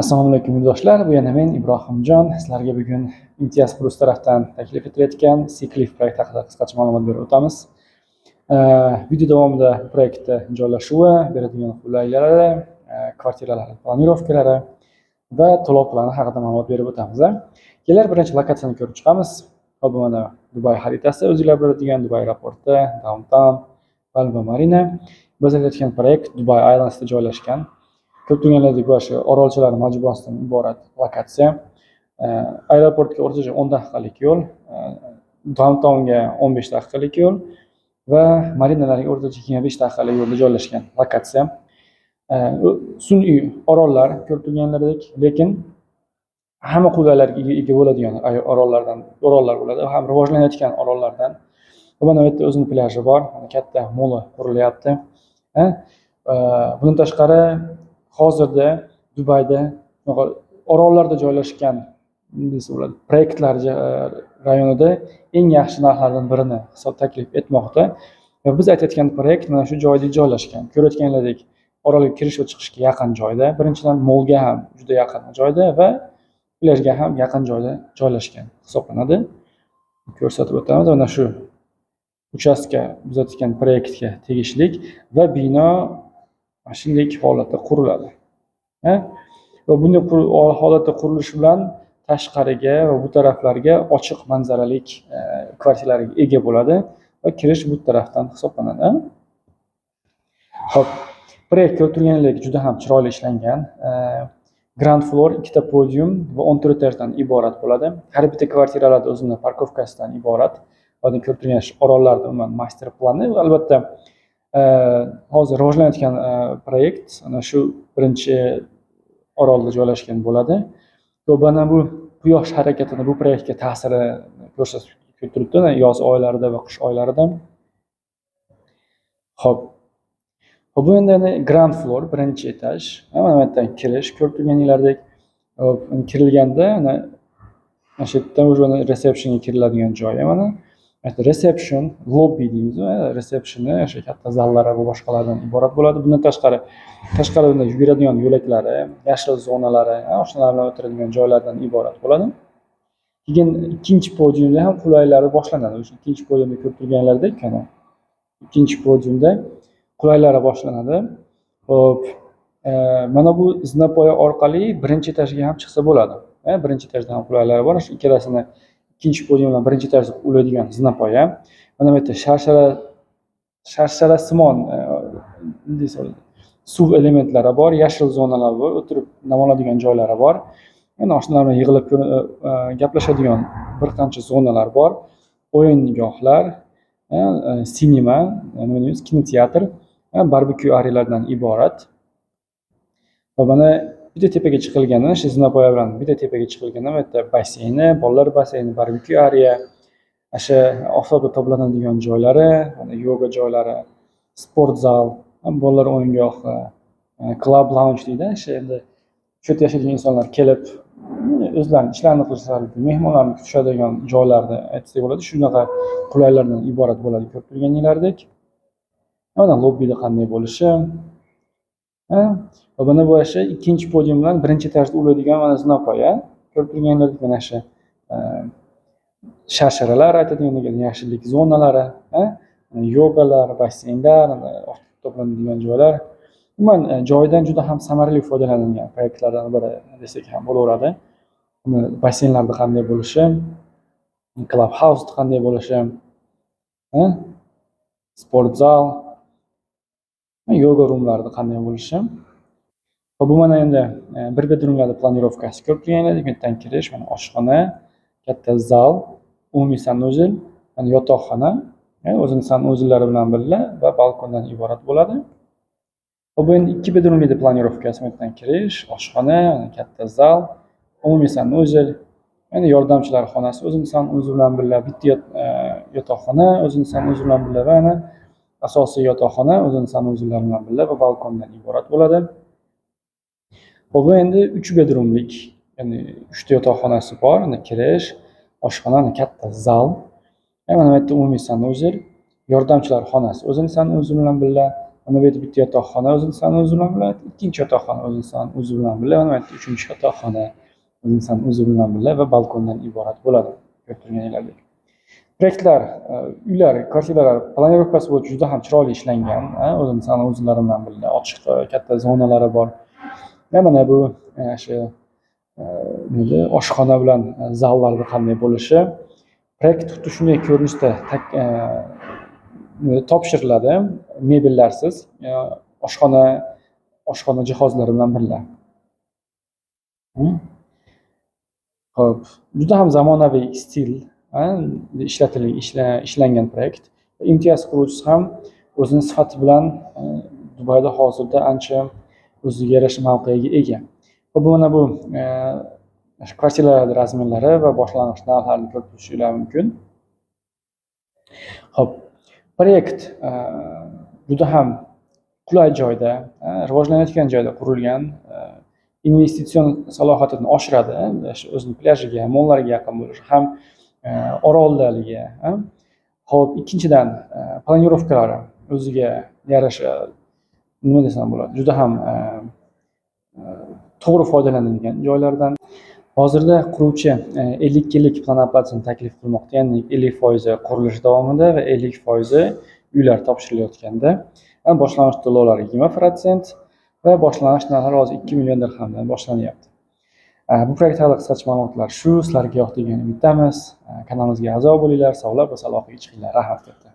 Assalomu alaykum yurtdoshlar, bu yana men Ibrohimjon. Sizlarga bugun Imtiyoz Plus tarafdan taklif etilayotgan Seacliff proyekti haqida qisqacha ma'lumot berib o'tamiz. Video davomida proyektni joylashuvi, beradigan qulayliklari, kvartiralar planirovkalari va to'lov plani haqida ma'lumot berib o'tamiz. Kelar birinchi lokatsiyani ko'rib chiqamiz. Bu mana Dubay xaritasi, o'zinglar biladigan Dubay aeroporti, downtown, Palma Marina. Biz aytayotgan proyekt Dubai Islandsda joylashgan. Ko'p turganlardek boshi orolchalar majmuasidan iborat lokatsiya. Aeroportga o'rtacha 10 daqiqalik yo'l, downtownga 15 daqiqalik yo'l va marinalarga o'rtacha 25 daqiqalik yo'lda joylashgan lokatsiya. Sun'iy orollar ko'rib turganlardek, lekin hamma qulayliklarga ega bo'ladigan orollar bo'ladi, ham rivojlanayotgan orollardan. Mana bu yerda o'zining plaji bor, katta moli qurilyapti. Bundan tashqari hozirda Dubayda orollarda joylashgan proyektlar rayonida eng yaxshi narxlardan birini taklif etmoqda. Va biz aytayotgan proyekt mana shu joyda joylashgan. Ko'rayotganlaridek orolga kirish va chiqishga yaqin joyda, birinchidan molga ham juda yaqin joyda va plyajga ham yaqin joyda joylashgan hisoblanadi. Ko'rsatib o'tamiz. Mana shu uchastka biz aytgan proyektga tegishli va bino shunday holatda quriladi. Va bunday holatda qurilishi bilan tashqariga va bu taraflarga ochiq manzaralik kvartiralarga ega bo'ladi va kirish bu tarafdan hisoblanadi. Xo'p, proyekt ko'rib turganingizda juda ham chiroyli ishlangan. Ground floor, ikkita podium va 14 etajdan iborat bo'ladi. Har bitta kvartiralarda o'zining parkovkasidan iborat. Hozir ko'rib turgan orollarda umuman master plani va albatta hozir rivojlanayotgan proyekt ana shu birinchi orolda joylashgan bo'ladi. Va mana bu quyosh harakatini bu proyektga ta'siri ko'rsatib turibdi, yoz oylarida va qish oylarida. Xo'p, bu endi ground floor, birinchi etaj. Mana bu yerdan kirish, ko'rib turganinglardek kirilganda mana shu yerdan o'sha receptionga kiriladigan joy mana. Reception, lobby deymiz, receptionni o'sha katta zallari va boshqalardan iborat bo'ladi. Bundan tashqarida yuguradigan yo'laklari, yashil zonalari, oshnalar bilan o'tiradigan joylardan iborat bo'ladi. Keyin ikkinchi podiumda ham qulaylari boshlanadi. O'sha ikkinchi podiumda ko'rib turganlardek, mana ikkinchi podiumda qulaylari boshlanadi. Xo'p, mana bu zinapoya orqali birinchi etajga ham chiqsa bo'ladi. Birinchi etajda ham qulaylari bor. Shu ikkalasini ikkinchi podium bilan birinchi etajga ulaydigan zinapoya. Mana bu yerda sharshara simon suv elementlari bor, yashil zonalar bor, o'tirib dam oladigan joylari bor. Yana oshnalar bilan yig'ilib gaplashadigan bir qancha zonalar bor. O'yingohlar, sinema, nima deymiz, kinoteatr, barbekyu arealardan iborat. Va mana bitta tepaga chiqilganda, shu zinapoya bilan bitta tepaga chiqilganda, bu yerda basseyni, bolalar basseyni, barbekyu area, o'sha oftobda toblanadigan joylari, yoga joylari, sport zal, bolalar o'yingohi, club lounge deydi. O'sha endi shu yerda yashaydigan insonlar kelib o'zlarining ishlarini qilishar, mehmonlarni kutishadigan joylarni aytsak bo'ladi. Shunaqa qulaylardan iborat bo'ladi ko'rib turganinglardek. Mana lobbida qanday bo'lishi. Va mana bu o'sha ikkinchi podium bilan birinchi etajda ulaydigan mana zinapoya. Ko'rib turganlardek mana shu sharsharalar aytadigan yashillik zonalari, yogalar, basseynlar, to'planadigan joylar. Umuman joydan juda ham samarali foydalanilgan proyektlardan biri desak ham bo'laveradi. Basseynlarda qanday bo'lishi, club house qanday bo'lishi, sport zal, yoga roomlarda qanday bo'lishi. Va bu mana endi bir bedroomlarda planirovkasi ko'rib turganinglardek, yerdan kirish, mana oshxona, katta zal, umumiy sanuzel, mana yotoqxona, o'zining sanuzellari bilan birga va balkondan iborat bo'ladi. Va bu endi 2 bedroomli planirovkasi, yerdan kirish, oshxona, katta zal, umumiy sanuzel, yana yordamchilar xonasi o'zining sanuzeli bilan birga, bitta yotoqxona o'zining sanuzeli bilan birga va yana asosiy yotoqxona o'zining sanuzellari bilan birga va balkondan iborat bo'ladi. Bu endi 3 bedroomlik, ya'ni 3 ta yotoqxonasi bor, kirish, oshxona, katta zal. Mana bu yerda umumiy sanuzel, yordamchilar xonasi o'zining sanuzeli bilan birga, Mana bu yerda bitta yotoqxona o'zi bilan bo'ladi, ikkinchi yotoqxona o'zi bilan bo'ladi, mana bu yerda uchinchi yotoqxona o'zi bilan bo'ladi va balkondan iborat bo'ladi. Ko'rib turganingizdek. Proyektlar, uylar, kvartiralar planirovkasi bo'yicha juda ham chiroyli ishlangan, o'zlari bilan birga ochiq katta zonalari bor. Mana bu shu oshxona bilan zallarda qanday bo'lishi, proyekt xuddi shunday ko'rinishda topshiriladi, mebellarsiz, oshxona jihozlari bilan birga. Xo'p, juda ham zamonaviy stil ishlangan proyekt. Imtiyoz quruvchisi ham o'zining sifati bilan Dubayda hozirda ancha o'ziga yarasha mavqega ega. Xo'p, mana bu kvartiralar razmerlari va boshlang'ich narxlarini ko'rib turishingiz mumkin. Xo'p, proyekt juda ham qulay joyda, rivojlanayotgan joyda qurilgan, investitsion salohiyatini oshiradi, o'zining plyajiga, mollariga yaqin bo'lishi ham oroldaligi. Xo'p, ikkinchidan planirovkalari o'ziga yarasha nima desam bo'ladi, juda ham to'g'ri foydalanilgan joylardan. Hozirda quruvchi 50 yillik plan operatsiyani taklif qilmoqda, ya'ni 50% qurilish davomida va 50% uylar topshirilayotganda. Boshlang'ich to'lovlar 20% va boshlang'ich narxlar hozir 2 million dirhamdan boshlanyapti. Bu proyekt haqida qisqacha ma'lumotlar shu. Sizlarga yoqdi degan umiddamiz. Kanalimizga a'zo bo'linglar, sog'lab va salomatli chiqinglar. Rahmat katta.